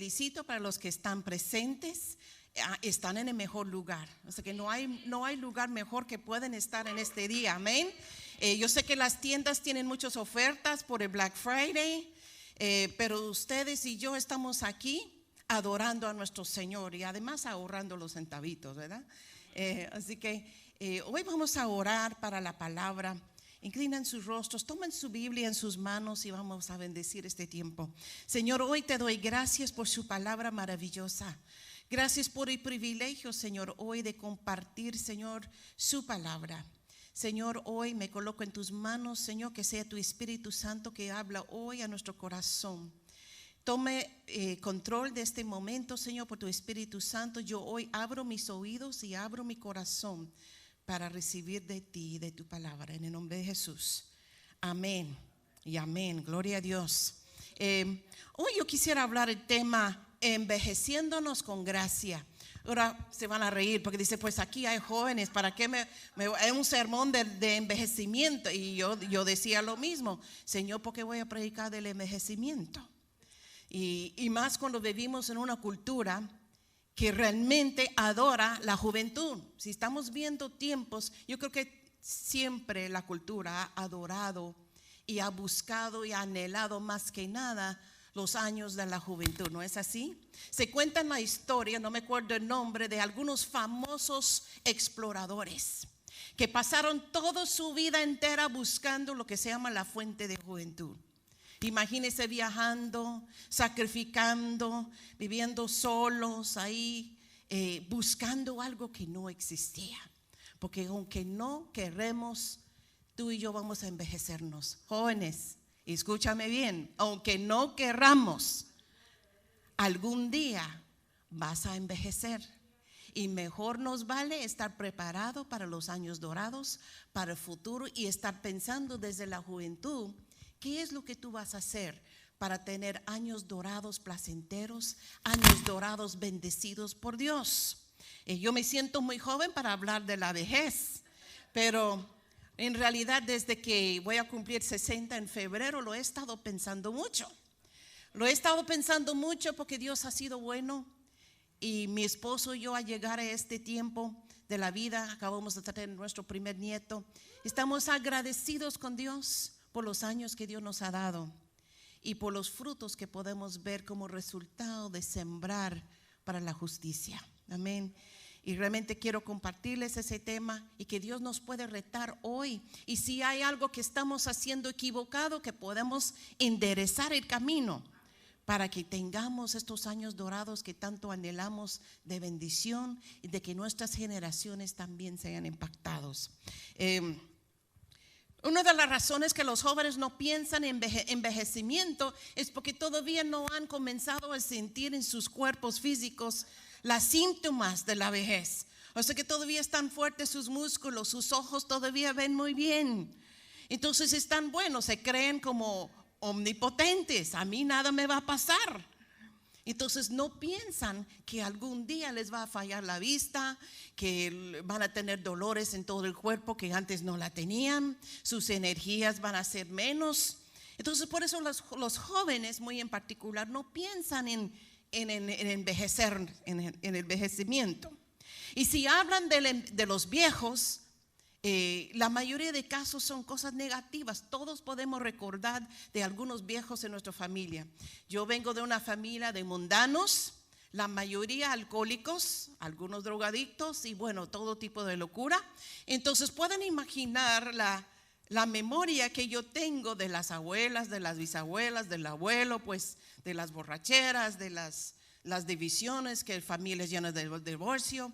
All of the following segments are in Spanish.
felicito para los que están presentes. Están en el mejor lugar. O sea que no hay lugar mejor que pueden estar en este día. Amén. Yo sé que las tiendas tienen muchas ofertas por el Black Friday, pero ustedes y yo estamos aquí adorando a nuestro Señor y además ahorrando los centavitos, ¿verdad? Así que hoy vamos a orar para la palabra. Inclinan sus rostros, tomen su Biblia en sus manos y vamos a bendecir este tiempo. Señor, hoy te doy gracias por su palabra maravillosa. Gracias por el privilegio, Señor, hoy de compartir, Señor, su palabra. Señor, hoy me coloco en tus manos, Señor, que sea tu Espíritu Santo que habla hoy a nuestro corazón. Tome control de este momento, Señor, por tu Espíritu Santo. Yo hoy abro mis oídos y abro mi corazón para recibir de ti y de tu palabra. En el nombre de Jesús. Amén y amén. Gloria a Dios. Hoy yo quisiera hablar el tema envejeciéndonos con gracia. Ahora se van a reír porque dice, pues aquí hay jóvenes, ¿para qué es un sermón de envejecimiento? Y yo decía lo mismo, Señor, ¿por qué voy a predicar del envejecimiento? Y más cuando vivimos en una cultura que realmente adora la juventud. Si estamos viendo tiempos, yo creo que siempre la cultura ha adorado y ha buscado y ha anhelado más que nada los años de la juventud, ¿no es así? Se cuenta en la historia, no me acuerdo el nombre, de algunos famosos exploradores que pasaron toda su vida entera buscando lo que se llama la fuente de juventud. Imagínense viajando, sacrificando, viviendo solos ahí, buscando algo que no existía. Porque aunque no queremos, tú y yo vamos a envejecernos. Jóvenes, escúchame bien, aunque no querramos, algún día vas a envejecer. Y mejor nos vale estar preparado para los años dorados, para el futuro y estar pensando desde la juventud. ¿Qué es lo que tú vas a hacer para tener años dorados placenteros, años dorados bendecidos por Dios? Yo me siento muy joven para hablar de la vejez, pero en realidad desde que voy a cumplir 60 en febrero lo he estado pensando mucho. Lo he estado pensando mucho porque Dios ha sido bueno y mi esposo y yo al llegar a este tiempo de la vida, acabamos de tener nuestro primer nieto, estamos agradecidos con Dios por los años que Dios nos ha dado y por los frutos que podemos ver como resultado de sembrar para la justicia. Amén. Y realmente quiero compartirles ese tema y que Dios nos puede retar hoy. Y si hay algo que estamos haciendo equivocado, que podemos enderezar el camino para que tengamos estos años dorados que tanto anhelamos de bendición y de que nuestras generaciones también sean impactados. Una de las razones que los jóvenes no piensan en envejecimiento es porque todavía no han comenzado a sentir en sus cuerpos físicos las síntomas de la vejez. O sea que todavía están fuertes sus músculos, sus ojos todavía ven muy bien. Entonces están buenos, se creen como omnipotentes, a mí nada me va a pasar. Entonces no piensan que algún día les va a fallar la vista, que van a tener dolores en todo el cuerpo que antes no la tenían, sus energías van a ser menos. Entonces por eso los jóvenes muy en particular no piensan en envejecer, en el envejecimiento. Y si hablan de los viejos, la mayoría de casos son cosas negativas. Todos podemos recordar de algunos viejos en nuestra familia. Yo vengo de una familia de mundanos, la mayoría alcohólicos, algunos drogadictos y bueno, todo tipo de locura. Entonces pueden imaginar la memoria que yo tengo de las abuelas, de las bisabuelas, del abuelo, pues de las borracheras, de las divisiones, que familias llenas de divorcio.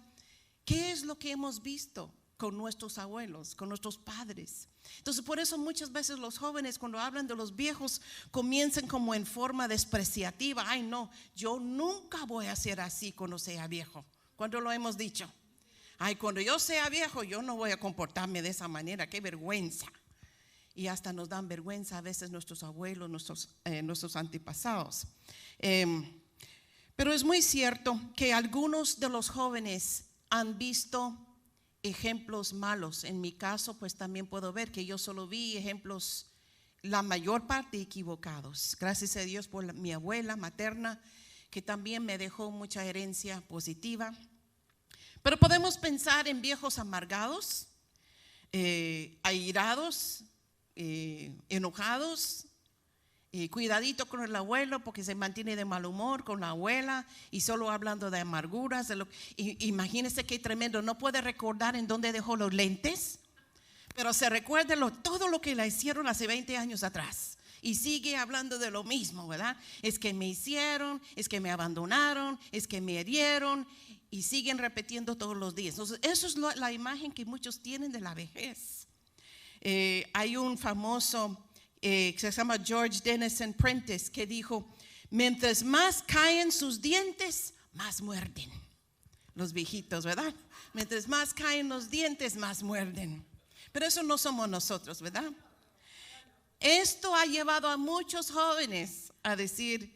¿Qué es lo que hemos visto con nuestros abuelos, con nuestros padres? Entonces por eso muchas veces los jóvenes cuando hablan de los viejos comienzan como en forma despreciativa. Ay no, yo nunca voy a ser así cuando sea viejo. ¿Cuándo lo hemos dicho? Ay, cuando yo sea viejo yo no voy a comportarme de esa manera, qué vergüenza. Y hasta nos dan vergüenza a veces nuestros abuelos, nuestros antepasados. Pero es muy cierto que algunos de los jóvenes han visto ejemplos malos. En mi caso pues también puedo ver que yo solo vi ejemplos, la mayor parte equivocados. Gracias a Dios por mi abuela materna que también me dejó mucha herencia positiva. Pero podemos pensar en viejos amargados, airados, enojados. Cuidadito con el abuelo porque se mantiene de mal humor con la abuela y solo hablando de amarguras. Imagínese qué tremendo, no puede recordar en dónde dejó los lentes, pero se recuerda todo lo que le hicieron hace 20 años atrás y sigue hablando de lo mismo, ¿verdad? Es que me hicieron, es que me abandonaron, es que me herieron, y siguen repitiendo todos los días. Entonces, eso es la imagen que muchos tienen de la vejez. Hay un famoso que se llama George Denison Prentice, que dijo: mientras más caen sus dientes, más muerden. Los viejitos, ¿verdad? Mientras más caen los dientes, más muerden. Pero eso no somos nosotros, ¿verdad? Esto ha llevado a muchos jóvenes a decir: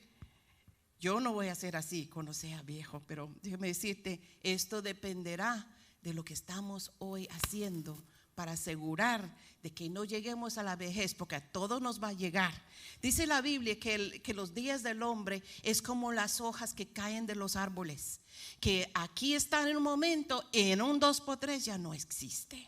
yo no voy a ser así cuando sea viejo. Pero déjame decirte, esto dependerá de lo que estamos hoy haciendo para asegurar de que no lleguemos a la vejez, porque a todos nos va a llegar. Dice la Biblia que los días del hombre es como las hojas que caen de los árboles, que aquí están en un momento, en un 2 por 3 ya no existe.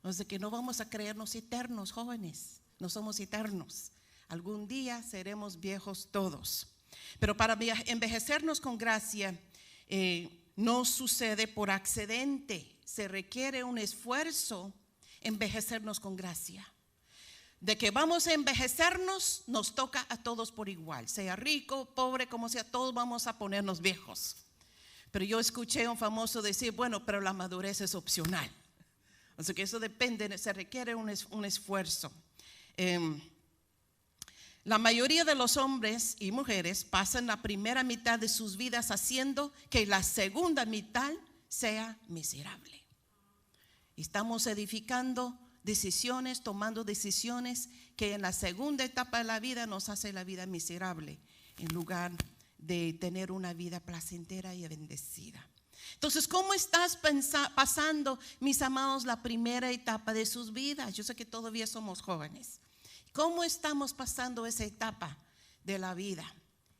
O sea que no vamos a creernos eternos, jóvenes, no somos eternos. Algún día seremos viejos todos. Pero para envejecernos con gracia no sucede por accidente. Se requiere un esfuerzo envejecernos con gracia. De que vamos a envejecernos, nos toca a todos por igual. Sea rico, pobre, como sea, todos vamos a ponernos viejos. Pero yo escuché a un famoso decir: bueno, pero la madurez es opcional. O sea que eso depende, se requiere un esfuerzo. La mayoría de los hombres y mujeres pasan la primera mitad de sus vidas haciendo que la segunda mitad sea miserable. Estamos edificando decisiones, tomando decisiones que en la segunda etapa de la vida nos hace la vida miserable, en lugar de tener una vida placentera y bendecida. Entonces, ¿cómo estás pasando, mis amados, la primera etapa de sus vidas? Yo sé que todavía somos jóvenes. ¿Cómo estamos pasando esa etapa de la vida?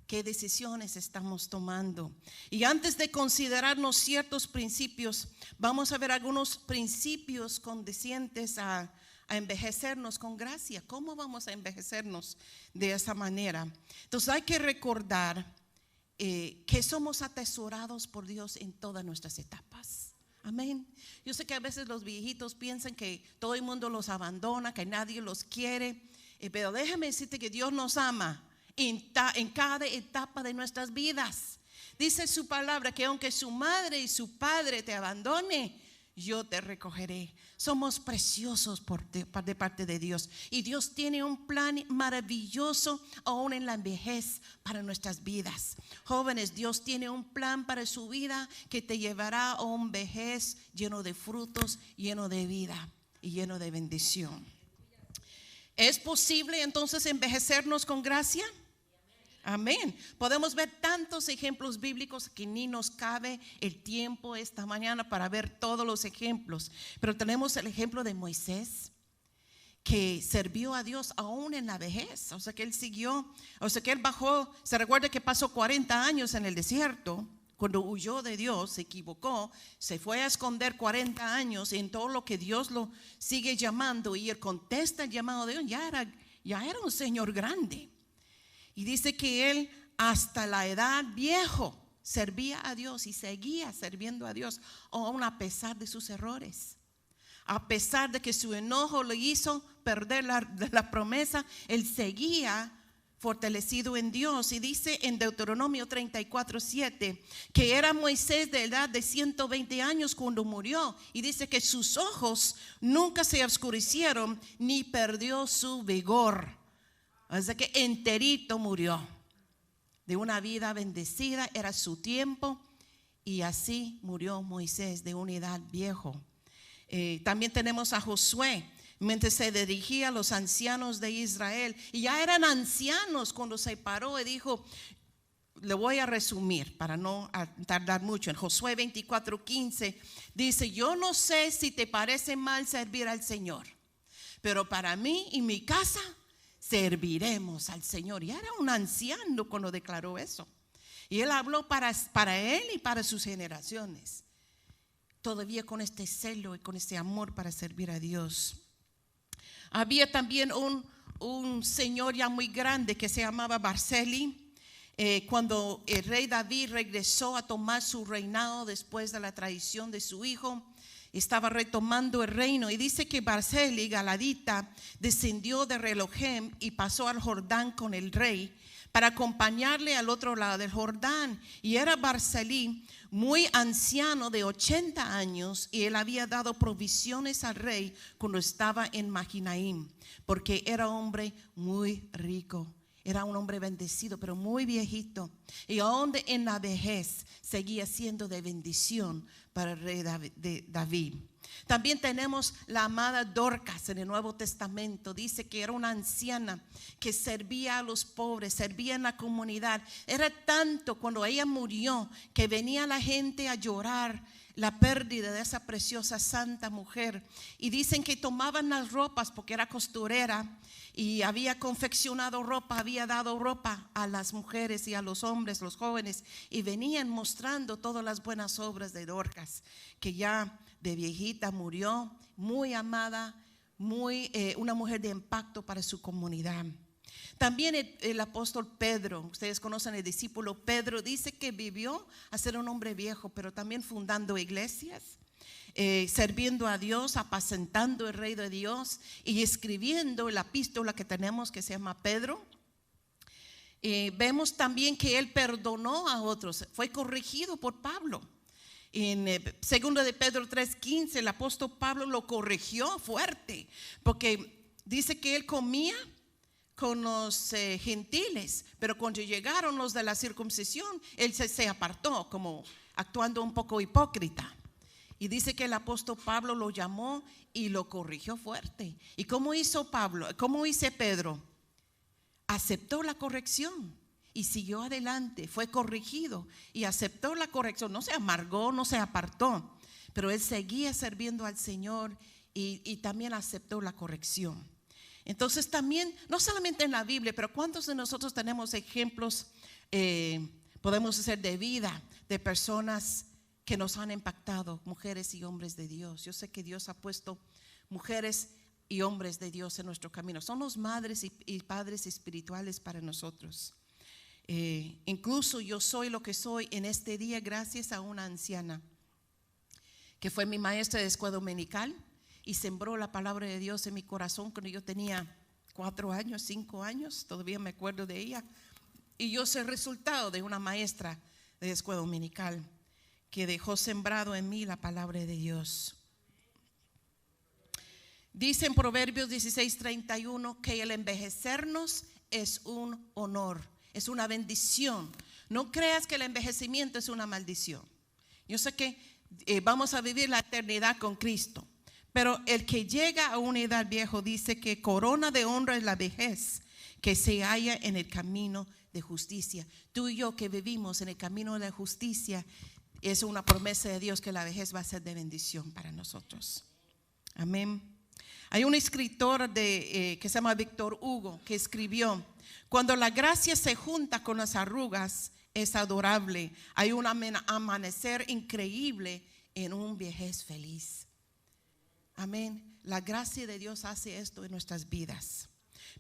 ¿Qué decisiones estamos tomando? Y antes de considerarnos ciertos principios, vamos a ver algunos principios conducientes a envejecernos con gracia. ¿Cómo vamos a envejecernos de esa manera? Entonces hay que recordar que somos atesorados por Dios en todas nuestras etapas. Amén. Yo sé que a veces los viejitos piensan que todo el mundo los abandona, que nadie los quiere, pero déjame decirte que Dios nos ama en cada etapa de nuestras vidas. Dice su palabra que aunque su madre y su padre te abandone, yo te recogeré. Somos preciosos de parte de Dios, y Dios tiene un plan maravilloso aún en la vejez para nuestras vidas. Jóvenes, Dios tiene un plan para su vida que te llevará a un vejez lleno de frutos, lleno de vida y lleno de bendición. ¿Es posible entonces envejecernos con gracia? Amén. Podemos ver tantos ejemplos bíblicos que ni nos cabe el tiempo esta mañana para ver todos los ejemplos. Pero tenemos el ejemplo de Moisés, que sirvió a Dios aún en la vejez. O sea que él siguió, o sea que él bajó. Se recuerda que pasó 40 años en el desierto. Cuando huyó de Dios, se equivocó, se fue a esconder 40 años en todo lo que Dios lo sigue llamando, y él contesta el llamado de Dios. Ya era un señor grande. Y dice que él hasta la edad viejo servía a Dios y seguía sirviendo a Dios, aún a pesar de sus errores. A pesar de que su enojo le hizo perder la promesa, él seguía fortalecido en Dios. Y dice en Deuteronomio 34:7 que era Moisés de edad de 120 años cuando murió. Y dice que sus ojos nunca se oscurecieron ni perdió su vigor. O sea que enterito murió de una vida bendecida, era su tiempo, y así murió Moisés de una edad viejo. También tenemos a Josué, mientras se dirigía a los ancianos de Israel, y ya eran ancianos cuando se paró y dijo, le voy a resumir para no tardar mucho. En Josué 24:15 dice: yo no sé si te parece mal servir al Señor, pero para mí y mi casa serviremos al Señor. Y era un anciano cuando declaró eso. Y él habló para él y para sus generaciones. Todavía con este celo y con este amor para servir a Dios. Había también un señor ya muy grande que se llamaba Barzillai. Cuando el rey David regresó a tomar su reinado después de la traición de su hijo, estaba retomando el reino, y dice que Barzillai galadita descendió de Relojem y pasó al Jordán con el rey para acompañarle al otro lado del Jordán. Y era Barzillai muy anciano, de 80 años, y él había dado provisiones al rey cuando estaba en Mahanaim, porque era hombre muy rico. Era un hombre bendecido, pero muy viejito. Y aún en la vejez seguía siendo de bendición para el rey David. También tenemos la amada Dorcas en el Nuevo Testamento. Dice que era una anciana que servía a los pobres, servía en la comunidad. Era tanto cuando ella murió que venía la gente a llorar la pérdida de esa preciosa santa mujer. Y dicen que tomaban las ropas, porque era costurera y había confeccionado ropa, había dado ropa a las mujeres y a los hombres, los jóvenes, y venían mostrando todas las buenas obras de Dorcas, que ya de viejita murió, muy amada, una mujer de impacto para su comunidad. También el apóstol Pedro, ustedes conocen el discípulo Pedro, dice que vivió a ser un hombre viejo, pero también fundando iglesias, sirviendo a Dios, apacentando el reino de Dios y escribiendo la epístola que tenemos que se llama Pedro. Vemos también que él perdonó a otros, fue corregido por Pablo. En 2 de Pedro 3:15 el apóstol Pablo lo corrigió fuerte, porque dice que él comía con los gentiles, pero cuando llegaron los de la circuncisión, él se apartó, como actuando un poco hipócrita. Y dice que el apóstol Pablo lo llamó y lo corrigió fuerte. ¿Y cómo hizo Pablo? ¿Cómo hizo Pedro? Aceptó la corrección y siguió adelante, fue corregido y aceptó la corrección. No se amargó, no se apartó, pero él seguía sirviendo al Señor y también aceptó la corrección. Entonces también, no solamente en la Biblia, pero ¿cuántos de nosotros tenemos ejemplos, podemos hacer de vida, de personas que nos han impactado, mujeres y hombres de Dios? Yo sé que Dios ha puesto mujeres y hombres de Dios en nuestro camino. Son los madres y padres espirituales para nosotros. Incluso yo soy lo que soy en este día gracias a una anciana que fue mi maestra de escuela dominical y sembró la palabra de Dios en mi corazón cuando yo tenía 4 años, 5 años, todavía me acuerdo de ella. Y yo soy el resultado de una maestra de escuela dominical que dejó sembrado en mí la palabra de Dios. Dice en Proverbios 16:31 que el envejecernos es un honor, es una bendición. No creas que el envejecimiento es una maldición. Yo sé que vamos a vivir la eternidad con Cristo, pero el que llega a una edad vieja dice que corona de honra es la vejez que se halla en el camino de justicia. Tú y yo que vivimos en el camino de la justicia, es una promesa de Dios que la vejez va a ser de bendición para nosotros. Amén. Hay un escritor que se llama Víctor Hugo que escribió: cuando la gracia se junta con las arrugas es adorable. Hay un amanecer increíble en un vejez feliz. Amén. La gracia de Dios hace esto en nuestras vidas.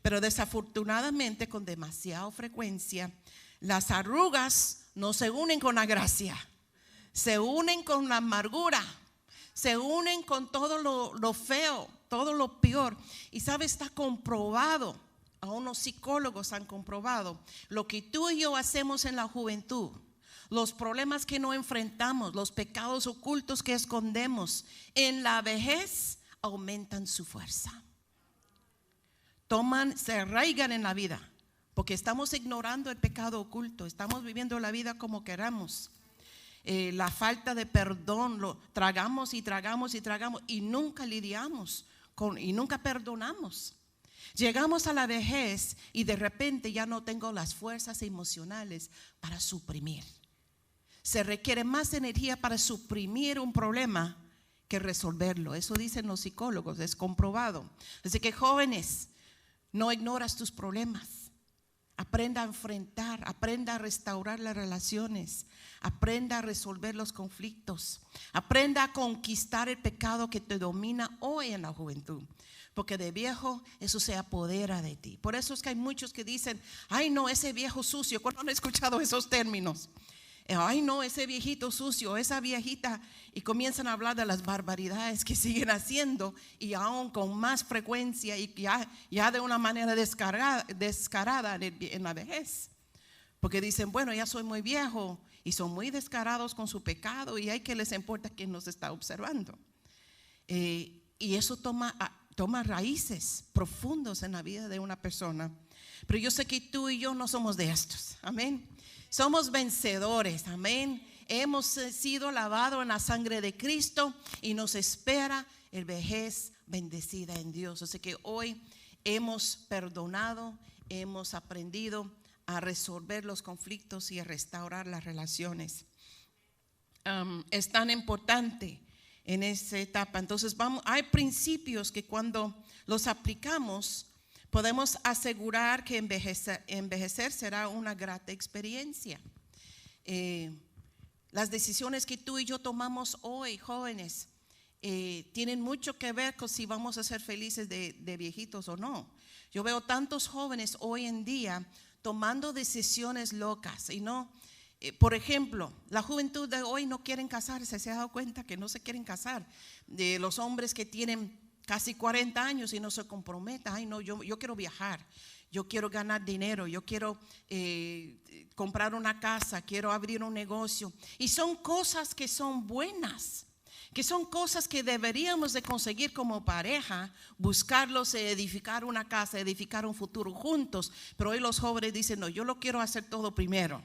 Pero desafortunadamente, con demasiada frecuencia, las arrugas no se unen con la gracia, se unen con la amargura, se unen con todo lo feo, todo lo peor. Y sabe, está comprobado, aún los psicólogos han comprobado, lo que tú y yo hacemos en la juventud, los problemas que no enfrentamos, los pecados ocultos que escondemos, en la vejez aumentan su fuerza. Se arraigan en la vida, porque estamos ignorando el pecado oculto, estamos viviendo la vida como queramos. La falta de perdón, lo tragamos y tragamos y tragamos y nunca lidiamos y nunca perdonamos. Llegamos a la vejez y de repente ya no tengo las fuerzas emocionales para suprimir. Se requiere más energía para suprimir un problema que resolverlo. Eso dicen los psicólogos, es comprobado. Así que jóvenes, no ignoras tus problemas. Aprenda a enfrentar, aprenda a restaurar las relaciones, aprenda a resolver los conflictos, aprenda a conquistar el pecado que te domina hoy en la juventud. Porque de viejo eso se apodera de ti. Por eso es que hay muchos que dicen, ay no, ese viejo sucio. ¿Cuándo han escuchado esos términos? Ay no, ese viejito sucio, esa viejita. Y comienzan a hablar de las barbaridades que siguen haciendo, y aún con más frecuencia y ya de una manera descarada en la vejez. Porque dicen, bueno, ya soy muy viejo, y son muy descarados con su pecado, y hay que les importa quién nos está observando. Y eso toma raíces profundos en la vida de una persona. Pero yo sé que tú y yo no somos de estos, amén. Somos vencedores, amén. Hemos sido lavados en la sangre de Cristo y nos espera el vejez bendecida en Dios. Así que hoy hemos perdonado, hemos aprendido a resolver los conflictos y a restaurar las relaciones. Es tan importante en esa etapa. Entonces hay principios que cuando los aplicamos podemos asegurar que envejecer será una grata experiencia. Las decisiones que tú y yo tomamos hoy, jóvenes, tienen mucho que ver con si vamos a ser felices de viejitos o no. Yo veo tantos jóvenes hoy en día tomando decisiones locas y no. Por ejemplo, la juventud de hoy no quieren casarse. ¿Se ha dado cuenta que no se quieren casar? De los hombres que tienen casi 40 años y no se comprometen. Ay no, yo quiero viajar, yo quiero ganar dinero, yo quiero comprar una casa, quiero abrir un negocio. Y son cosas que son buenas, que son cosas que deberíamos de conseguir como pareja, buscarlos, edificar una casa, edificar un futuro juntos. Pero hoy los jóvenes dicen, no, yo lo quiero hacer todo primero.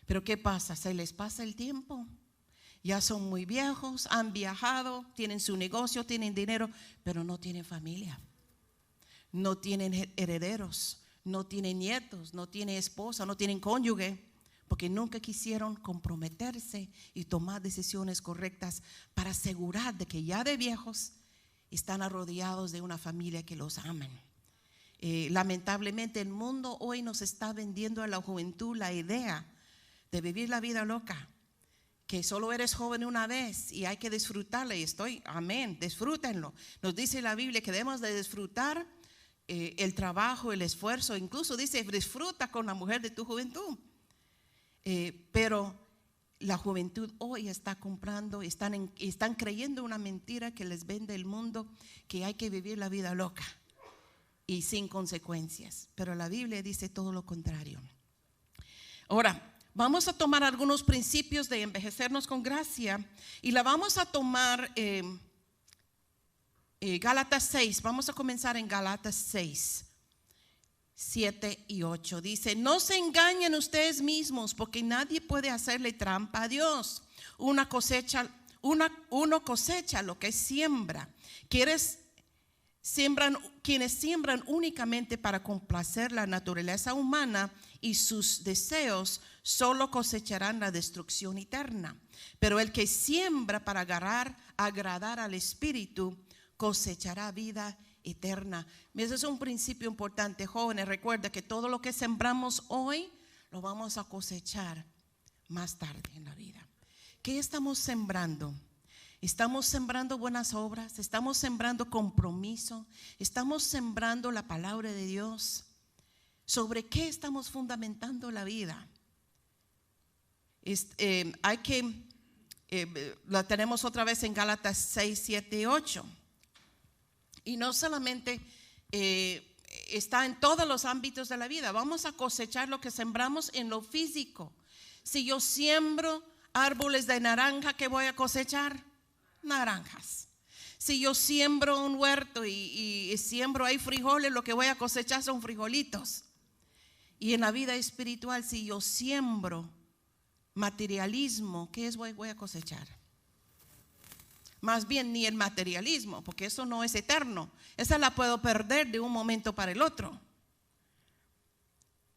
Pero ¿qué pasa? Se les pasa el tiempo. Ya son muy viejos, han viajado, tienen su negocio, tienen dinero, pero no tienen familia. No tienen herederos, no tienen nietos, no tienen esposa, no tienen cónyuge, porque nunca quisieron comprometerse y tomar decisiones correctas para asegurar de que ya de viejos están arrodeados de una familia que los aman. Lamentablemente el mundo hoy nos está vendiendo a la juventud la idea de vivir la vida loca, que solo eres joven una vez y hay que disfrutarla. Y amén, disfrútenlo. Nos dice la Biblia que debemos de disfrutar el trabajo, el esfuerzo. Incluso dice, disfruta con la mujer de tu juventud. Pero la juventud hoy está comprando, están creyendo una mentira que les vende el mundo, que hay que vivir la vida loca y sin consecuencias. Pero la Biblia dice todo lo contrario. Ahora, vamos a tomar algunos principios de envejecernos con gracia y la vamos a tomar Gálatas 6. Vamos a comenzar en Gálatas 6, 7 y 8. Dice, no se engañen ustedes mismos, porque nadie puede hacerle trampa a Dios. Uno cosecha lo que siembra. Quienes siembran únicamente para complacer la naturaleza humana y sus deseos, solo cosecharán la destrucción eterna. Pero el que siembra para agradar al Espíritu, cosechará vida eterna. Ese es un principio importante, jóvenes. Recuerda que todo lo que sembramos hoy lo vamos a cosechar más tarde en la vida. ¿Qué estamos sembrando? Estamos sembrando buenas obras, estamos sembrando compromiso, estamos sembrando la palabra de Dios. ¿Sobre qué estamos fundamentando la vida? La tenemos otra vez en Gálatas 6, 7 y 8. Y no solamente está en todos los ámbitos de la vida. Vamos a cosechar lo que sembramos en lo físico. Si yo siembro árboles de naranja, ¿qué voy a cosechar? Naranjas. Si yo siembro un huerto y siembro ahí frijoles, lo que voy a cosechar son frijolitos. Y en la vida espiritual, si yo siembro materialismo, ¿qué voy a cosechar? Más bien ni el materialismo, porque eso no es eterno. Esa la puedo perder de un momento para el otro.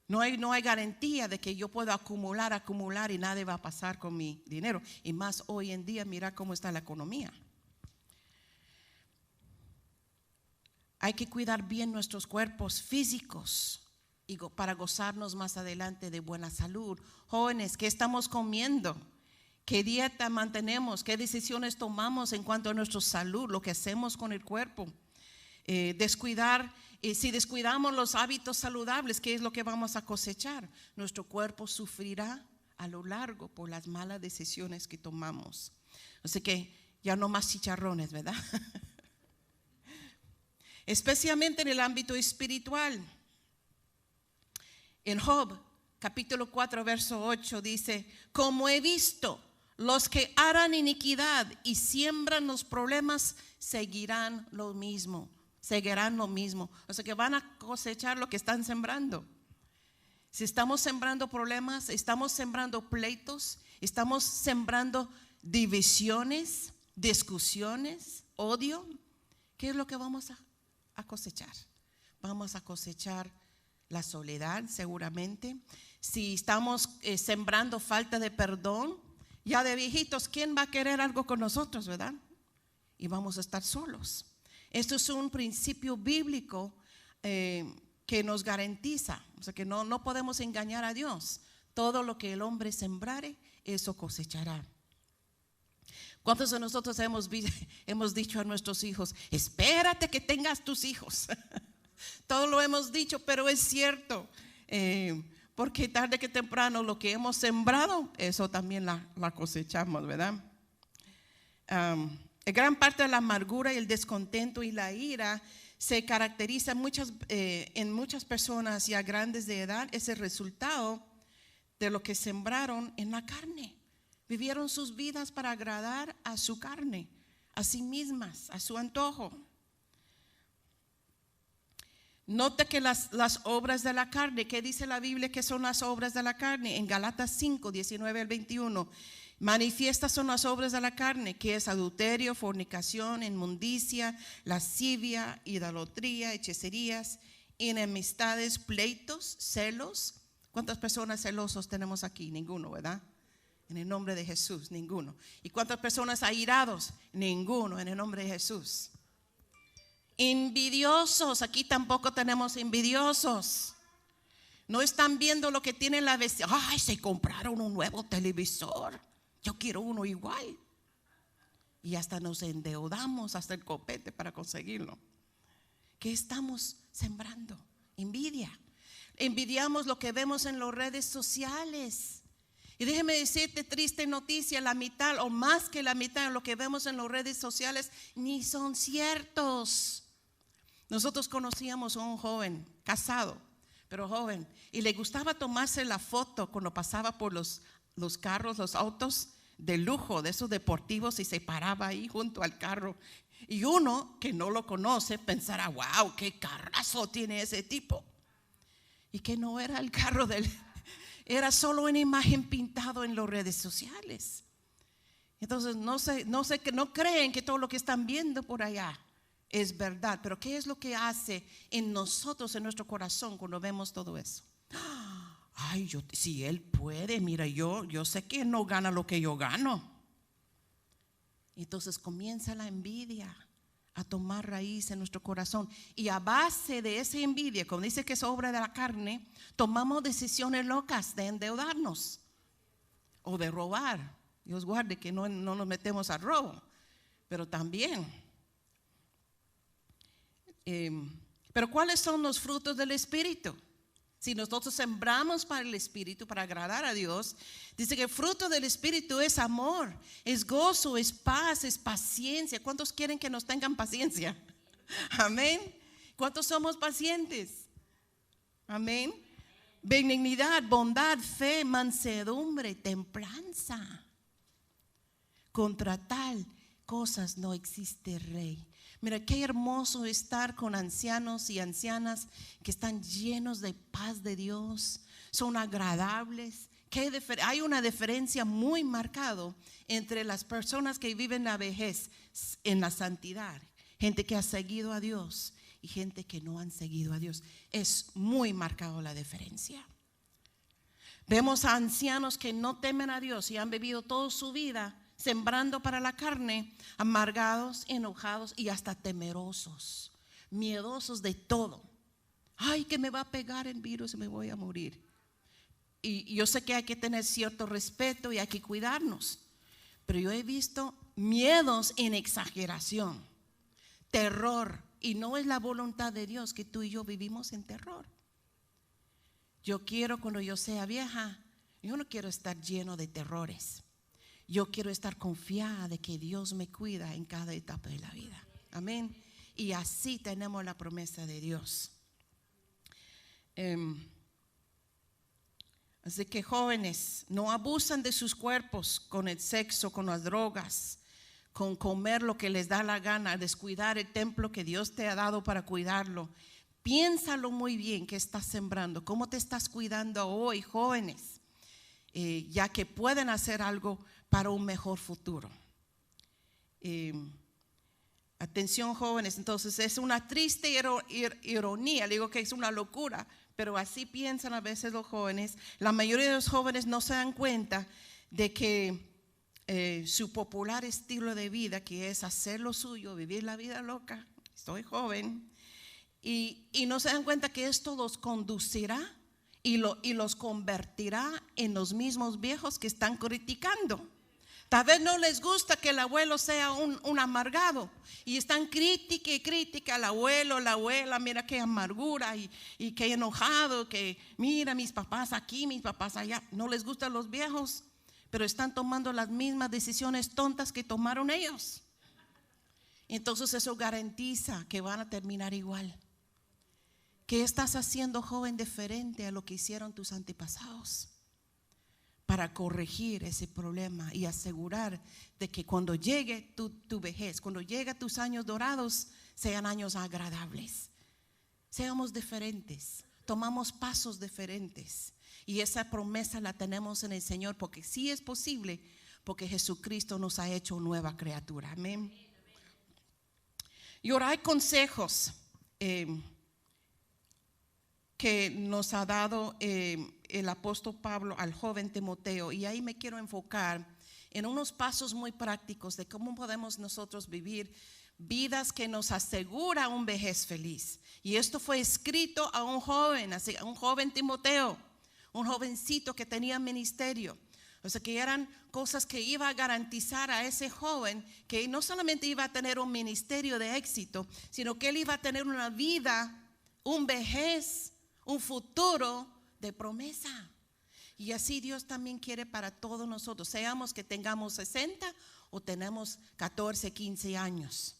No hay garantía de que yo pueda acumular y nada va a pasar con mi dinero. Y más hoy en día, mira cómo está la economía. Hay que cuidar bien nuestros cuerpos físicos. y para gozarnos más adelante de buena salud. Jóvenes, ¿qué estamos comiendo? ¿Qué dieta mantenemos? ¿Qué decisiones tomamos en cuanto a nuestra salud? Lo que hacemos con el cuerpo. Si descuidamos los hábitos saludables, ¿qué es lo que vamos a cosechar? Nuestro cuerpo sufrirá a lo largo por las malas decisiones que tomamos. Así que ya no más chicharrones, ¿verdad? Especialmente en el ámbito espiritual. En Job, capítulo 4, verso 8 dice: como he visto, los que harán iniquidad y siembran los problemas seguirán lo mismo. O sea que van a cosechar lo que están sembrando. Si estamos sembrando problemas, estamos sembrando pleitos, estamos sembrando divisiones, discusiones, odio, ¿qué es lo que vamos a cosechar? Vamos a cosechar la soledad seguramente. Si estamos sembrando falta de perdón, ya de viejitos, ¿quién va a querer algo con nosotros, verdad? Y vamos a estar solos. Esto es un principio bíblico que nos garantiza, o sea que no podemos engañar a Dios. Todo lo que el hombre sembrare, eso cosechará. ¿Cuántos de nosotros hemos dicho a nuestros hijos: espérate que tengas tus hijos? Todo lo hemos dicho, pero es cierto, porque tarde que temprano lo que hemos sembrado, eso también la cosechamos, ¿verdad? Gran parte de la amargura y el descontento y la ira se caracteriza en muchas personas ya grandes de edad. Es el resultado de lo que sembraron en la carne. Vivieron sus vidas para agradar a su carne, a sí mismas, a su antojo. Note que las obras de la carne, ¿qué dice la Biblia que son las obras de la carne? En Galatas 5, 19 al 21. Manifiestas son las obras de la carne, que es adulterio, fornicación, inmundicia, lascivia, idolatría, hechicerías, enemistades, pleitos, celos. ¿Cuántas personas celosos tenemos aquí? Ninguno, ¿verdad? En el nombre de Jesús, ninguno. ¿Y cuántas personas airados? Ninguno, en el nombre de Jesús. Envidiosos, aquí tampoco tenemos envidiosos. No están viendo lo que tiene la vecina. Ay, se compraron un nuevo televisor, yo quiero uno igual. Y hasta nos endeudamos hasta el copete para conseguirlo. ¿Qué estamos sembrando? Envidia. Envidiamos lo que vemos en las redes sociales. Y déjeme decirte, triste noticia, la mitad o más que la mitad de lo que vemos en las redes sociales ni son ciertos. Nosotros conocíamos a un joven casado, pero joven, y le gustaba tomarse la foto cuando pasaba por los carros, los autos de lujo, de esos deportivos, y se paraba ahí junto al carro. Y uno que no lo conoce pensará: wow, qué carrazo tiene ese tipo. Y que no era el carro era solo una imagen pintado en las redes sociales. Entonces no creen que todo lo que están viendo por allá es verdad. Pero ¿qué es lo que hace en nosotros, en nuestro corazón, cuando vemos todo eso? Ay, si él puede, mira, yo sé que él no gana lo que yo gano. Entonces comienza la envidia a tomar raíz en nuestro corazón. Y a base de esa envidia, como dice que es obra de la carne, tomamos decisiones locas de endeudarnos o de robar. Dios guarde que no nos metemos al robo, pero también. Pero ¿cuáles son los frutos del Espíritu? Si nosotros sembramos para el Espíritu, para agradar a Dios, dice que el fruto del Espíritu es amor, es gozo, es paz, es paciencia. ¿Cuántos quieren que nos tengan paciencia? Amén. ¿Cuántos somos pacientes? Amén. Benignidad, bondad, fe, mansedumbre, templanza. Contra tal cosas no existe rey. Mira, qué hermoso estar con ancianos y ancianas que están llenos de paz de Dios, son agradables. Hay una diferencia muy marcada entre las personas que viven la vejez en la santidad, gente que ha seguido a Dios y gente que no han seguido a Dios. Es muy marcada la diferencia. Vemos a ancianos que no temen a Dios y han vivido toda su vida sembrando para la carne, amargados, enojados y hasta temerosos, miedosos de todo. Ay, que me va a pegar el virus y me voy a morir. Y yo sé que hay que tener cierto respeto y hay que cuidarnos, pero yo he visto miedos en exageración, terror, y no es la voluntad de Dios que tú y yo vivimos en terror. Yo quiero, cuando yo sea vieja, yo no quiero estar lleno de terrores. Yo quiero estar confiada de que Dios me cuida en cada etapa de la vida. Amén. Y así tenemos la promesa de Dios. Así que jóvenes, no abusan de sus cuerpos con el sexo, con las drogas, con comer lo que les da la gana, descuidar el templo que Dios te ha dado para cuidarlo. Piénsalo muy bien, qué estás sembrando, cómo te estás cuidando hoy, jóvenes, ya que pueden hacer algo para un mejor futuro. Atención, jóvenes, entonces es una triste ironía, digo que es una locura, pero así piensan a veces los jóvenes. La mayoría de los jóvenes no se dan cuenta de que su popular estilo de vida, que es hacer lo suyo, vivir la vida loca, estoy joven, y no se dan cuenta que esto los conducirá y los convertirá en los mismos viejos que están criticando. Tal vez no les gusta que el abuelo sea un amargado y están crítica al abuelo, la abuela, mira qué amargura y qué enojado, que mira mis papás aquí, mis papás allá. No les gustan los viejos, pero están tomando las mismas decisiones tontas que tomaron ellos. Entonces eso garantiza que van a terminar igual. ¿Qué estás haciendo, joven, diferente a lo que hicieron tus antepasados para corregir ese problema y asegurar de que cuando llegue tu vejez, cuando llegue tus años dorados, sean años agradables? Seamos diferentes, tomamos pasos diferentes, y esa promesa la tenemos en el Señor, porque sí es posible, porque Jesucristo nos ha hecho nueva criatura. Amén. Y ahora hay consejos que nos ha dado el apóstol Pablo al joven Timoteo, y ahí me quiero enfocar en unos pasos muy prácticos de cómo podemos nosotros vivir vidas que nos asegura un vejez feliz. Y esto fue escrito a un joven, así, a un joven Timoteo, un jovencito que tenía ministerio. O sea, que eran cosas que iba a garantizar a ese joven que no solamente iba a tener un ministerio de éxito, sino que él iba a tener una vida, un vejez, un futuro de promesa. Y así Dios también quiere para todos nosotros, seamos que tengamos 60 o tenemos 14, 15 años,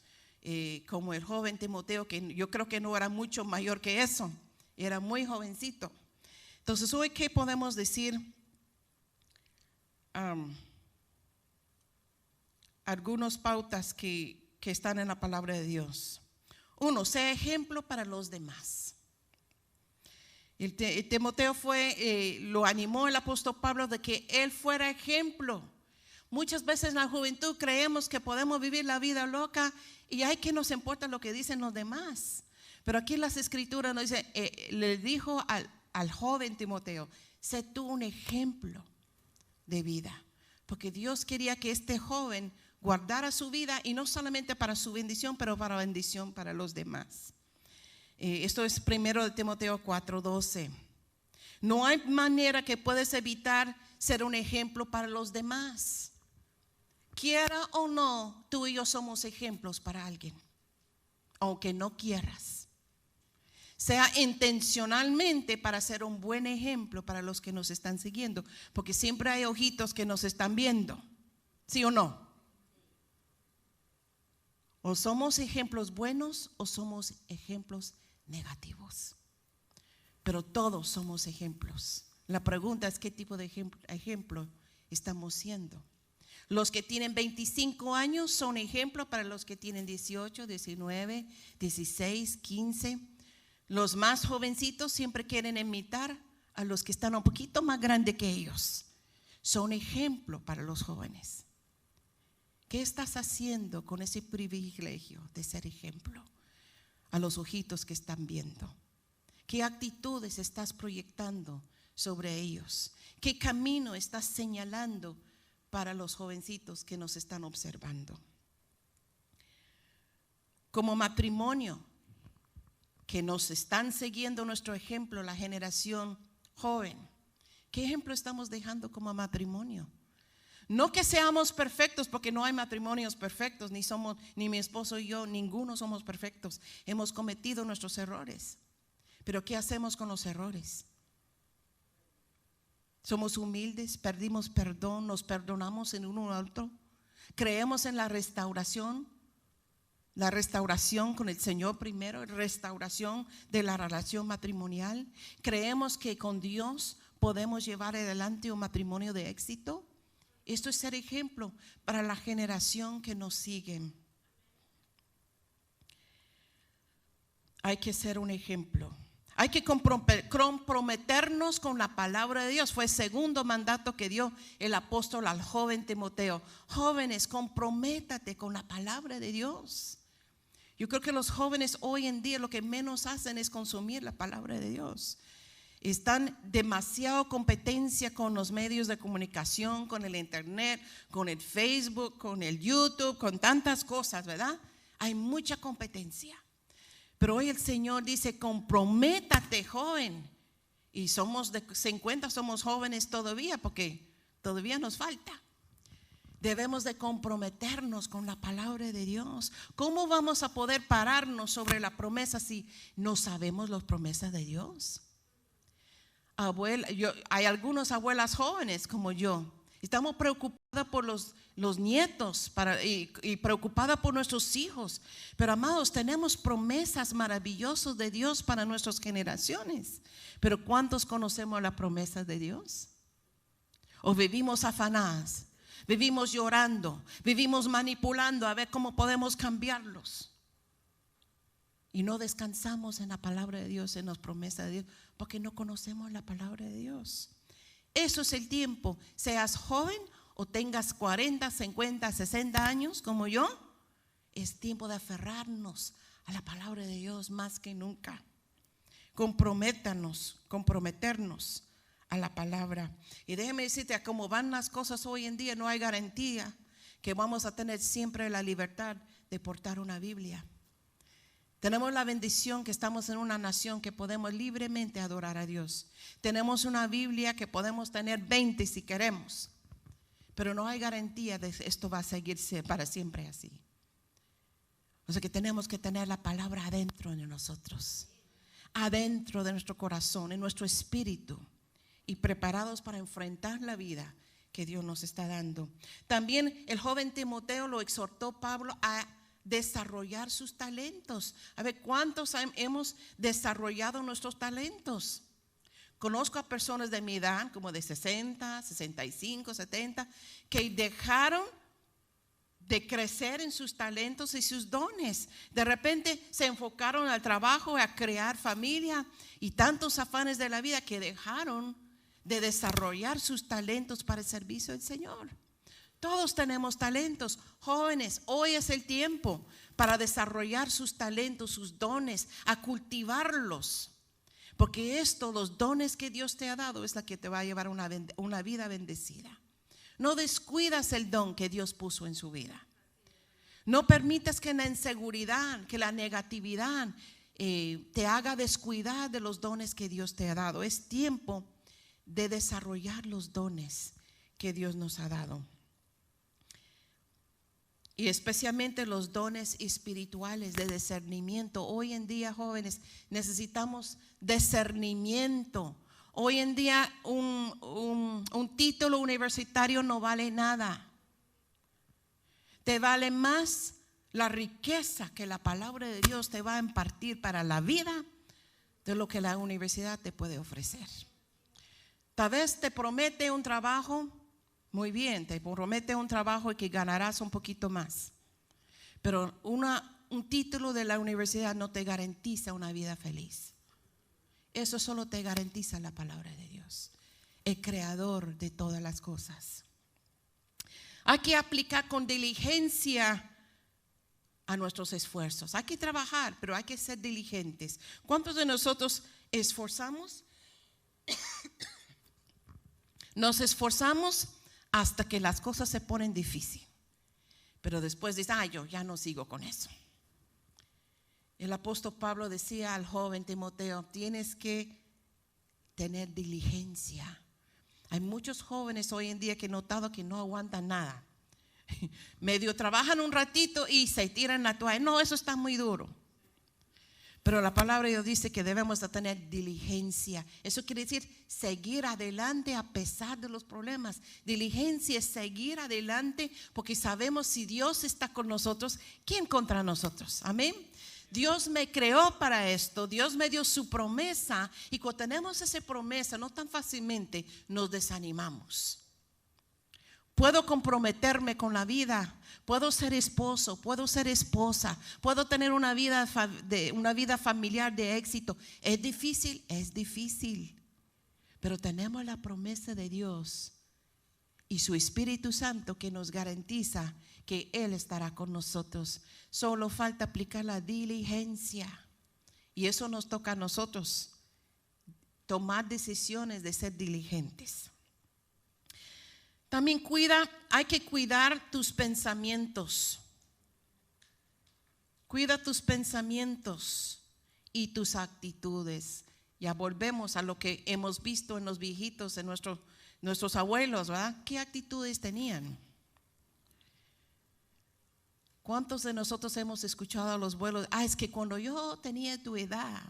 como el joven Timoteo, que yo creo que no era mucho mayor que eso, era muy jovencito. Entonces hoy, ¿qué podemos decir? Algunas pautas que están en la palabra de Dios. Uno, sea ejemplo para los demás. El Timoteo lo animó el apóstol Pablo de que él fuera ejemplo. Muchas veces en la juventud creemos que podemos vivir la vida loca y hay que nos importa lo que dicen los demás. Pero aquí en las escrituras nos dice, le dijo al joven Timoteo, sé tú un ejemplo de vida, porque Dios quería que este joven guardara su vida, y no solamente para su bendición, pero para bendición para los demás. Esto es 1 Timoteo 4:12. No hay manera que puedes evitar ser un ejemplo para los demás. Quiera o no, tú y yo somos ejemplos para alguien, aunque no quieras. Sea intencionalmente para ser un buen ejemplo para los que nos están siguiendo, porque siempre hay ojitos que nos están viendo, ¿sí o no? O somos ejemplos buenos o somos ejemplos negativos, pero todos somos ejemplos. La pregunta es qué tipo de ejemplo estamos siendo. Los que tienen 25 años son ejemplos para los que tienen 18, 19, 16, 15. Los más jovencitos siempre quieren imitar a los que están un poquito más grandes que ellos. Son ejemplo para los jóvenes. ¿Qué estás haciendo con ese privilegio de ser ejemplo a los ojitos que están viendo? ¿Qué actitudes estás proyectando sobre ellos? ¿Qué camino estás señalando para los jovencitos que nos están observando? Como matrimonio, que nos están siguiendo nuestro ejemplo, la generación joven. ¿Qué ejemplo estamos dejando como matrimonio? No que seamos perfectos, porque no hay matrimonios perfectos, ni mi esposo y yo, ninguno somos perfectos. Hemos cometido nuestros errores. Pero ¿qué hacemos con los errores? Somos humildes, pedimos perdón, nos perdonamos en uno al otro. Creemos en la restauración con el Señor primero, restauración de la relación matrimonial. Creemos que con Dios podemos llevar adelante un matrimonio de éxito. Esto es ser ejemplo para la generación que nos sigue. Hay que ser un ejemplo. Hay que comprometernos con la palabra de Dios. Fue el segundo mandato que dio el apóstol al joven Timoteo. Jóvenes, comprométate con la palabra de Dios. Yo creo que los jóvenes hoy en día lo que menos hacen es consumir la palabra de Dios. Están demasiado competencia con los medios de comunicación, con el internet, con el Facebook, con el YouTube, con tantas cosas, ¿verdad? Hay mucha competencia. Pero hoy el Señor dice, comprométate, joven. Y somos de 50, somos jóvenes todavía, porque todavía nos falta. Debemos de comprometernos con la palabra de Dios. ¿Cómo vamos a poder pararnos sobre la promesa si no sabemos las promesas de Dios? Hay algunas abuelas jóvenes como yo. Estamos preocupadas por los nietos y preocupadas por nuestros hijos. Pero amados, tenemos promesas maravillosas de Dios para nuestras generaciones. Pero ¿cuántos conocemos las promesas de Dios? ¿O vivimos afanadas? Vivimos llorando, vivimos manipulando a ver cómo podemos cambiarlos. Y no descansamos en la palabra de Dios, en las promesas de Dios, porque no conocemos la palabra de Dios. Eso es el tiempo. Seas joven o tengas 40, 50, 60 años como yo, es tiempo de aferrarnos a la palabra de Dios más que nunca. Comprometernos a la palabra. Y déjeme decirte, a cómo van las cosas hoy en día, no hay garantía que vamos a tener siempre la libertad de portar una Biblia. Tenemos la bendición que estamos en una nación que podemos libremente adorar a Dios. Tenemos una Biblia que podemos tener 20 si queremos, pero no hay garantía de que esto va a seguirse para siempre así. O sea que tenemos que tener la palabra adentro de nosotros, adentro de nuestro corazón, en nuestro espíritu, y preparados para enfrentar la vida que Dios nos está dando. También el joven Timoteo lo exhortó Pablo a desarrollar sus talentos. A ver, ¿cuántos hemos desarrollado nuestros talentos? Conozco a personas de mi edad, como de 60, 65, 70, que dejaron de crecer en sus talentos y sus dones. De repente se enfocaron al trabajo, a crear familia y tantos afanes de la vida que dejaron de desarrollar sus talentos para el servicio del Señor. Todos tenemos talentos. Jóvenes, hoy es el tiempo para desarrollar sus talentos, sus dones, a cultivarlos. Porque los dones que Dios te ha dado es la que te va a llevar una vida bendecida. No descuidas el don que Dios puso en su vida. No permitas que la inseguridad, que la negatividad te haga descuidar de los dones que Dios te ha dado. Es tiempo de desarrollar los dones que Dios nos ha dado. Y especialmente los dones espirituales de discernimiento. Hoy en día, jóvenes, necesitamos discernimiento. Hoy en día un título universitario no vale nada. Te vale más la riqueza que la palabra de Dios te va a impartir para la vida de lo que la universidad te puede ofrecer. Tal vez te promete un trabajo. Muy bien, te promete un trabajo y que ganarás un poquito más. Pero un título de la universidad no te garantiza una vida feliz. Eso solo te garantiza la palabra de Dios, el creador de todas las cosas. Hay que aplicar con diligencia a nuestros esfuerzos. Hay que trabajar, pero hay que ser diligentes. ¿Cuántos de nosotros esforzamos? Nos esforzamos hasta que las cosas se ponen difíciles. Pero después dices, yo ya no sigo con eso. El apóstol Pablo decía al joven Timoteo, tienes que tener diligencia. Hay muchos jóvenes hoy en día que he notado que no aguantan nada. Medio trabajan un ratito y se tiran la toalla. No, eso está muy duro. Pero la palabra de Dios dice que debemos de tener diligencia. Eso quiere decir seguir adelante a pesar de los problemas. Diligencia es seguir adelante porque sabemos si Dios está con nosotros, ¿quién contra nosotros? Amén. Dios me creó para esto, Dios me dio su promesa y cuando tenemos esa promesa no tan fácilmente nos desanimamos. Puedo comprometerme con la vida, puedo ser esposo, puedo ser esposa, puedo tener una vida familiar de éxito. ¿Es difícil? Es difícil, pero tenemos la promesa de Dios y su Espíritu Santo que nos garantiza que Él estará con nosotros. Solo falta aplicar la diligencia y eso nos toca a nosotros, tomar decisiones de ser diligentes. También hay que cuidar tus pensamientos. Cuida tus pensamientos y tus actitudes. Ya volvemos a lo que hemos visto en los viejitos, en nuestros abuelos, ¿verdad? ¿Qué actitudes tenían? ¿Cuántos de nosotros hemos escuchado a los abuelos? Es que cuando yo tenía tu edad,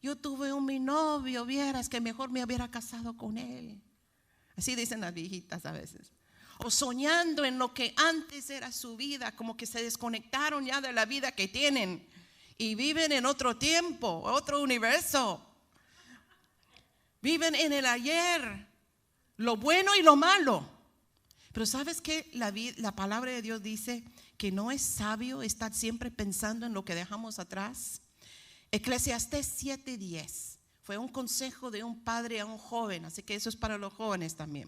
yo tuve mi novio, vieras que mejor me hubiera casado con él. Así dicen las viejitas a veces. O soñando en lo que antes era su vida, como que se desconectaron ya de la vida que tienen y viven en otro tiempo, otro universo. Viven en el ayer, lo bueno y lo malo. Pero ¿sabes qué? La palabra de Dios dice que no es sabio estar siempre pensando en lo que dejamos atrás. Eclesiastés 7:10 fue un consejo de un padre a un joven, así que eso es para los jóvenes también.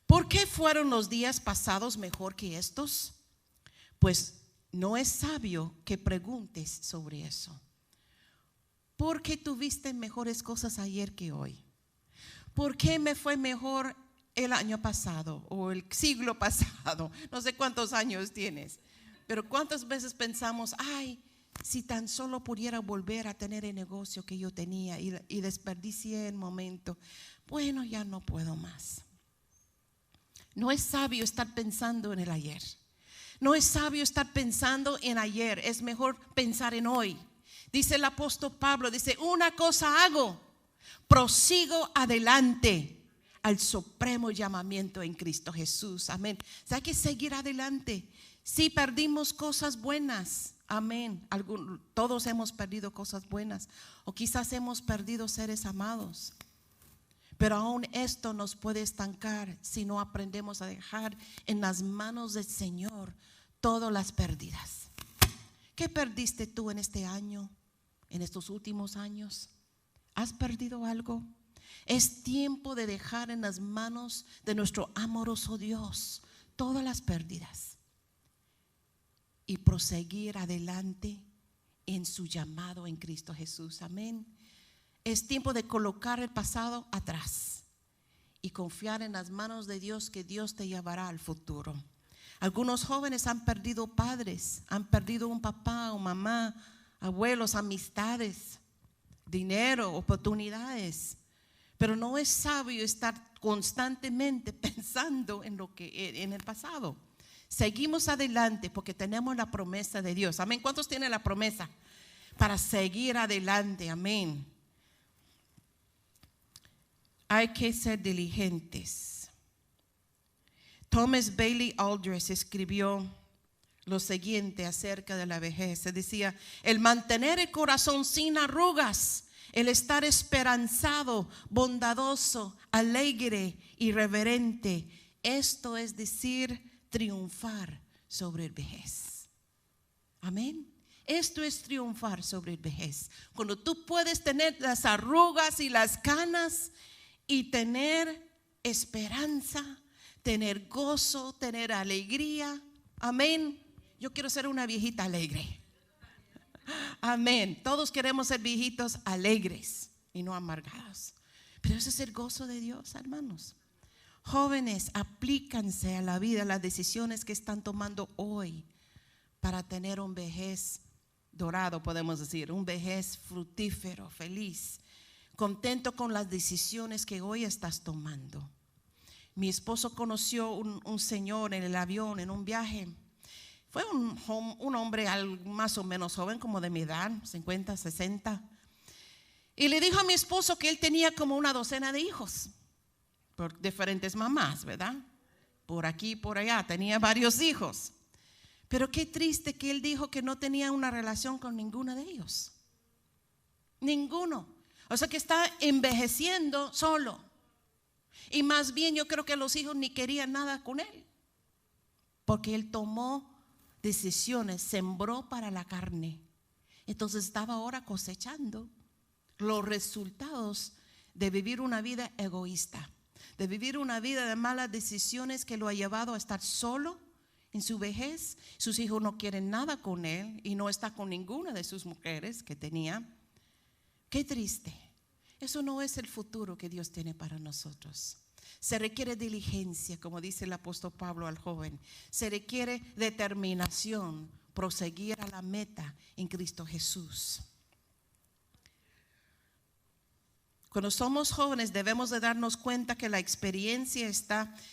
¿Por qué fueron los días pasados mejor que estos? Pues no es sabio que preguntes sobre eso. ¿Por qué tuviste mejores cosas ayer que hoy? ¿Por qué me fue mejor el año pasado o el siglo pasado? No sé cuántos años tienes, pero cuántas veces pensamos, si tan solo pudiera volver a tener el negocio que yo tenía y desperdicié el momento. Bueno, ya no puedo más. No es sabio estar pensando en el ayer. No es sabio estar pensando en ayer. Es mejor pensar en hoy. Dice el apóstol Pablo, dice, una cosa hago, prosigo adelante al supremo llamamiento en Cristo Jesús. Amén. O sea, hay que seguir adelante. Si perdimos cosas buenas, amén. Todos hemos perdido cosas buenas o quizás hemos perdido seres amados. Pero aún esto nos puede estancar si no aprendemos a dejar en las manos del Señor todas las pérdidas. ¿Qué perdiste tú en este año, en estos últimos años? ¿Has perdido algo? Es tiempo de dejar en las manos de nuestro amoroso Dios todas las pérdidas y proseguir adelante en su llamado en Cristo Jesús. Amén. Es tiempo de colocar el pasado atrás y confiar en las manos de Dios, que Dios te llevará al futuro. Algunos jóvenes han perdido padres, han perdido un papá o mamá, abuelos, amistades, dinero, oportunidades. Pero no es sabio estar constantemente pensando en el pasado. Seguimos adelante porque tenemos la promesa de Dios. Amén. ¿Cuántos tienen la promesa? Para seguir adelante. Amén. Hay que ser diligentes. Thomas Bailey Aldrich escribió lo siguiente acerca de la vejez. Se decía, el mantener el corazón sin arrugas, el estar esperanzado, bondadoso, alegre y reverente. Esto es decir, triunfar sobre el vejez. Amén. Esto es triunfar sobre el vejez. Cuando tú puedes tener las arrugas y las canas y tener esperanza, tener gozo, tener alegría. Amén. Yo quiero ser una viejita alegre. Amén. Todos queremos ser viejitos alegres y no amargados. Pero ese es el gozo de Dios, hermanos. Jóvenes, aplícanse a la vida, las decisiones que están tomando hoy para tener un vejez dorado, podemos decir, un vejez fructífero, feliz, contento con las decisiones que hoy estás tomando. Mi esposo conoció un señor en el avión, en un viaje. Fue un hombre más o menos joven, como de mi edad, 50, 60. Y le dijo a mi esposo que él tenía como una docena de hijos, por diferentes mamás, ¿verdad? Por aquí y por allá, tenía varios hijos. Pero qué triste que él dijo que no tenía una relación con ninguno de ellos. Ninguno. O sea que está envejeciendo solo. Y más bien yo creo que los hijos ni querían nada con él. Porque él tomó decisiones, sembró para la carne. Entonces estaba ahora cosechando los resultados de vivir una vida egoísta, de vivir una vida de malas decisiones que lo ha llevado a estar solo en su vejez. Sus hijos no quieren nada con él y no está con ninguna de sus mujeres que tenía. Qué triste. Eso no es el futuro que Dios tiene para nosotros. Se requiere diligencia, como dice el apóstol Pablo al joven. Se requiere determinación, proseguir a la meta en Cristo Jesús. Cuando somos jóvenes debemos de darnos cuenta que la experiencia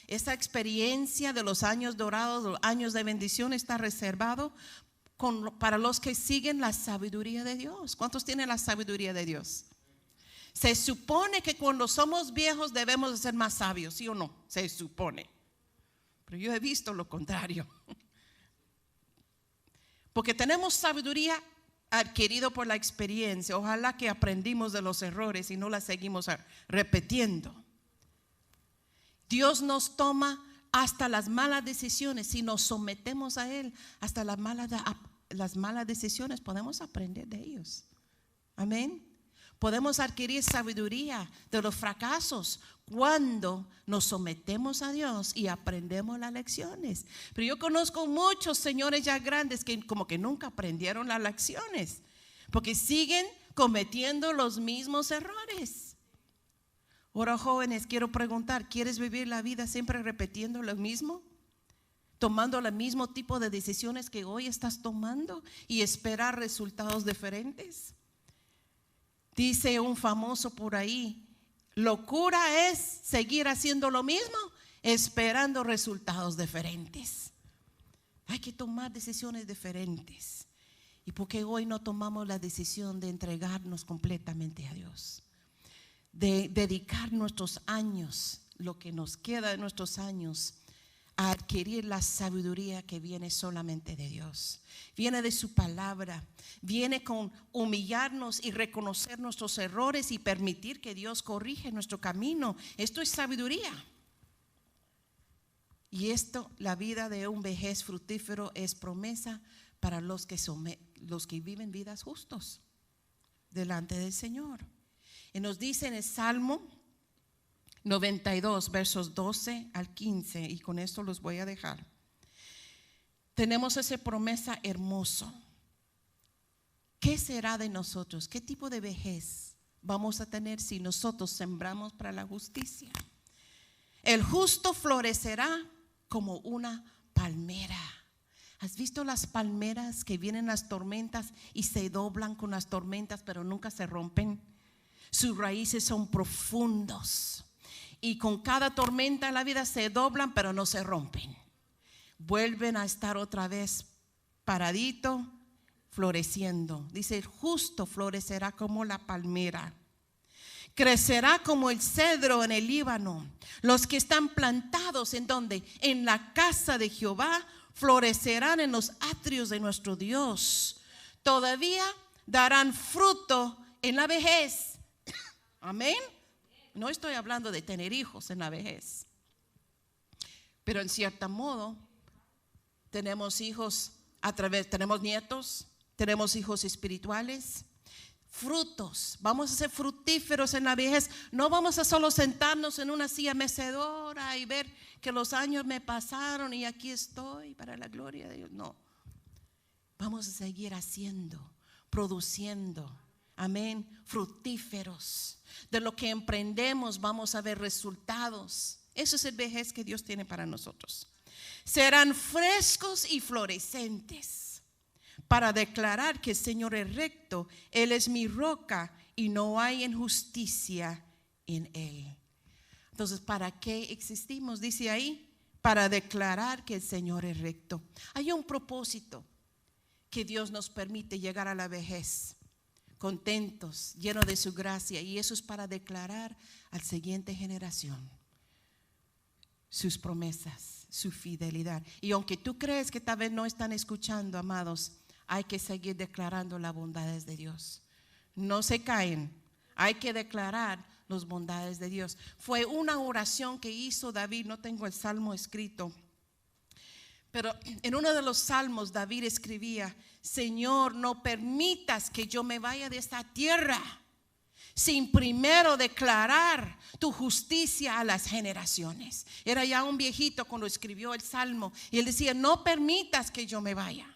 esa experiencia de los años dorados, los años de bendición está reservado para los que siguen la sabiduría de Dios. ¿Cuántos tienen la sabiduría de Dios? Se supone que cuando somos viejos debemos de ser más sabios, ¿sí o no? Se supone. Pero yo he visto lo contrario. Porque tenemos sabiduría adquirido por la experiencia. Ojalá que aprendimos de los errores y no las seguimos repitiendo. Dios nos toma hasta las malas decisiones. Si nos sometemos a Él, hasta las malas decisiones podemos aprender de ellos. Amén. Podemos adquirir sabiduría de los fracasos cuando nos sometemos a Dios y aprendemos las lecciones. Pero yo conozco muchos señores ya grandes que como que nunca aprendieron las lecciones, porque siguen cometiendo los mismos errores. Ahora, jóvenes, quiero preguntar, ¿quieres vivir la vida siempre repitiendo lo mismo? Tomando el mismo tipo de decisiones que hoy estás tomando y esperar resultados diferentes. Dice un famoso por ahí, locura es seguir haciendo lo mismo, esperando resultados diferentes. Hay que tomar decisiones diferentes. ¿Y por qué hoy no tomamos la decisión de entregarnos completamente a Dios? De dedicar nuestros años, lo que nos queda de nuestros años, a adquirir la sabiduría que viene solamente de Dios. Viene de su palabra, viene con humillarnos y reconocer nuestros errores y permitir que Dios corrige nuestro camino. Esto es sabiduría. Y esto, la vida de un vejez fructífero, es promesa para los que viven vidas justos delante del Señor. Y nos dice en el Salmo 92, versos 12 al 15, y con esto los voy a dejar. Tenemos esa promesa hermosa. ¿Qué será de nosotros? ¿Qué tipo de vejez vamos a tener si nosotros sembramos para la justicia? El justo florecerá como una palmera. ¿Has visto las palmeras que vienen las tormentas y se doblan con las tormentas, pero nunca se rompen? Sus raíces son profundos. Y con cada tormenta en la vida se doblan, pero no se rompen. Vuelven a estar otra vez paradito, floreciendo. Dice, el justo florecerá como la palmera. Crecerá como el cedro en el Líbano. Los que están plantados en donde, en la casa de Jehová, florecerán en los atrios de nuestro Dios. Todavía darán fruto en la vejez. Amén. No estoy hablando de tener hijos en la vejez, pero en cierto modo tenemos hijos tenemos nietos, tenemos hijos espirituales, frutos. Vamos a ser fructíferos en la vejez. No vamos a solo sentarnos en una silla mecedora y ver que los años me pasaron y aquí estoy para la gloria de Dios. No, vamos a seguir haciendo, produciendo. Amén, fructíferos. De lo que emprendemos vamos a ver resultados. Eso es el vejez que Dios tiene para nosotros. Serán frescos y florescentes. para declarar que el Señor es recto. Él es mi roca y no hay injusticia en Él. Entonces, ¿para qué existimos? Dice ahí, para declarar que el Señor es recto. Hay un propósito que Dios nos permite llegar a la vejez contentos, llenos de su gracia, y eso es para declarar a la siguiente generación sus promesas, su fidelidad. Y aunque tú crees que tal vez no están escuchando, amados, hay que seguir declarando las bondades de Dios. No se caen, hay que declarar las bondades de Dios. Fue una oración que hizo David, no tengo el salmo escrito, pero en uno de los salmos David escribía: Señor, no permitas que yo me vaya de esta tierra sin primero declarar tu justicia a las generaciones. Era ya un viejito cuando escribió el salmo, y él decía: no permitas que yo me vaya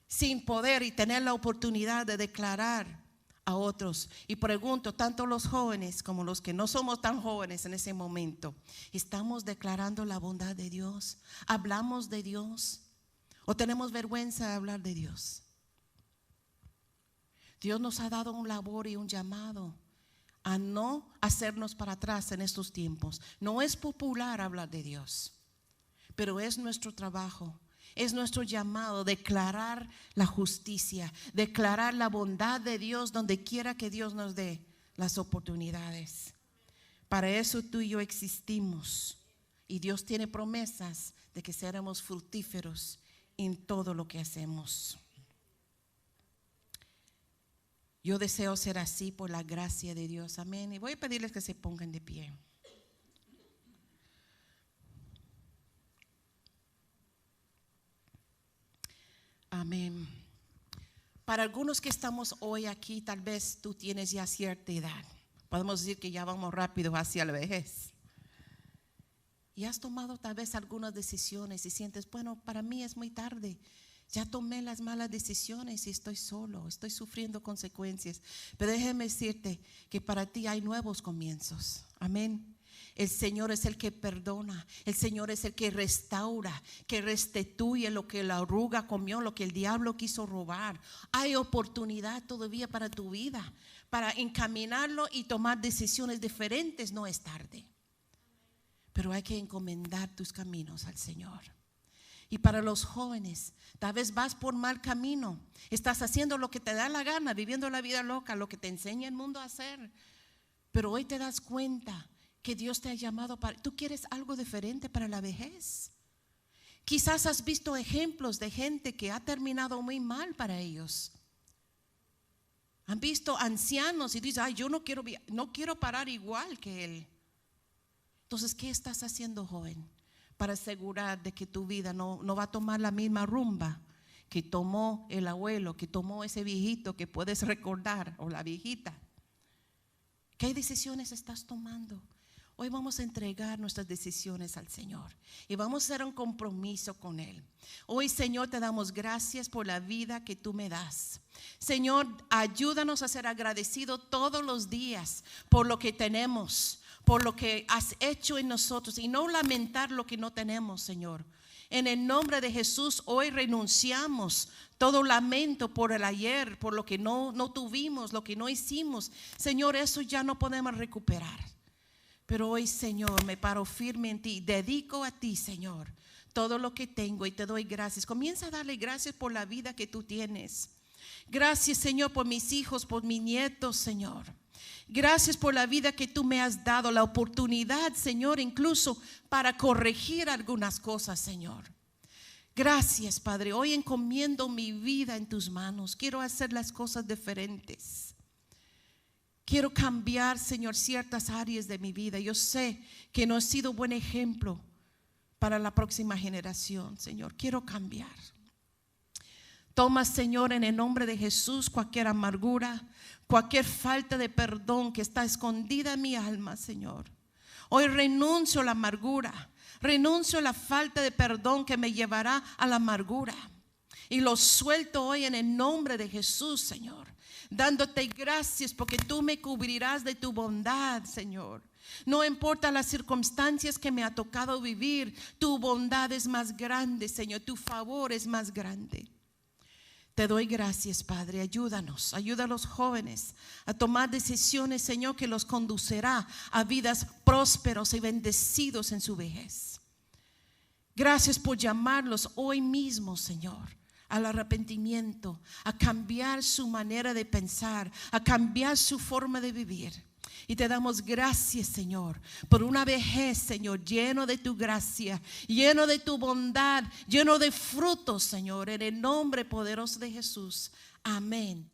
sin poder y tener la oportunidad de declarar a otros. Y pregunto, tanto los jóvenes como los que no somos tan jóvenes en ese momento, ¿estamos declarando la bondad de Dios? ¿Hablamos de Dios? ¿O tenemos vergüenza de hablar de Dios? Dios nos ha dado un labor y un llamado a no hacernos para atrás en estos tiempos. No es popular hablar de Dios, pero es nuestro trabajo. Es nuestro llamado declarar la justicia, declarar la bondad de Dios donde quiera que Dios nos dé las oportunidades. Para eso tú y yo existimos, y Dios tiene promesas de que seremos fructíferos en todo lo que hacemos. Yo deseo ser así por la gracia de Dios. Amén. Y voy a pedirles que se pongan de pie. Amén. Para algunos que estamos hoy aquí, tal vez tú tienes ya cierta edad. Podemos decir que ya vamos rápido hacia la vejez. Y has tomado tal vez algunas decisiones y sientes: bueno, para mí es muy tarde. Ya tomé las malas decisiones y estoy solo, estoy sufriendo consecuencias. Pero déjeme decirte que para ti hay nuevos comienzos. Amén. El Señor es el que perdona, el Señor es el que restaura, que restituye lo que la oruga comió, lo que el diablo quiso robar. Hay oportunidad todavía para tu vida, para encaminarlo y tomar decisiones diferentes. No es tarde, pero hay que encomendar tus caminos al Señor. Y para los jóvenes, tal vez vas por mal camino, estás haciendo lo que te da la gana, viviendo la vida loca, lo que te enseña el mundo a hacer, pero hoy te das cuenta que Dios te ha llamado para, tú quieres algo diferente para la vejez. Quizás has visto ejemplos de gente que ha terminado muy mal para ellos. Han visto ancianos y dicen: ay, yo no quiero parar igual que él. Entonces, ¿qué estás haciendo, joven, para asegurar de que tu vida no va a tomar la misma rumba que tomó el abuelo, que tomó ese viejito que puedes recordar, o la viejita? ¿Qué decisiones estás tomando? Hoy vamos a entregar nuestras decisiones al Señor y vamos a hacer un compromiso con Él. Hoy, Señor, te damos gracias por la vida que tú me das. Señor, ayúdanos a ser agradecidos todos los días por lo que tenemos, por lo que has hecho en nosotros, y no lamentar lo que no tenemos, Señor. En el nombre de Jesús, hoy renunciamos todo lamento por el ayer, por lo que no tuvimos, lo que no hicimos. Señor, eso ya no podemos recuperar. Pero hoy, Señor, me paro firme en ti, dedico a ti, Señor, todo lo que tengo, y te doy gracias. Comienza a darle gracias por la vida que tú tienes. Gracias, Señor, por mis hijos, por mis nietos, Señor. Gracias por la vida que tú me has dado, la oportunidad, Señor, incluso para corregir algunas cosas, Señor. Gracias, Padre. Hoy encomiendo mi vida en tus manos. Quiero hacer las cosas diferentes. Quiero cambiar, Señor, ciertas áreas de mi vida. Yo sé que no he sido buen ejemplo para la próxima generación, Señor. Quiero cambiar. Toma, Señor, en el nombre de Jesús, cualquier amargura, cualquier falta de perdón que está escondida en mi alma, Señor. Hoy renuncio a la amargura, renuncio a la falta de perdón que me llevará a la amargura, y lo suelto hoy en el nombre de Jesús, Señor. Dándote gracias porque tú me cubrirás de tu bondad, Señor. No importa las circunstancias que me ha tocado vivir, tu bondad es más grande, Señor. Tu favor es más grande. Te doy gracias, Padre. Ayúdanos, ayuda a los jóvenes a tomar decisiones, Señor, que los conducirá a vidas prósperos y bendecidos en su vejez. Gracias por llamarlos hoy mismo, Señor, al arrepentimiento, a cambiar su manera de pensar, a cambiar su forma de vivir. Y te damos gracias, Señor, por una vejez, Señor, lleno de tu gracia, lleno de tu bondad, lleno de frutos, Señor, en el nombre poderoso de Jesús. Amén.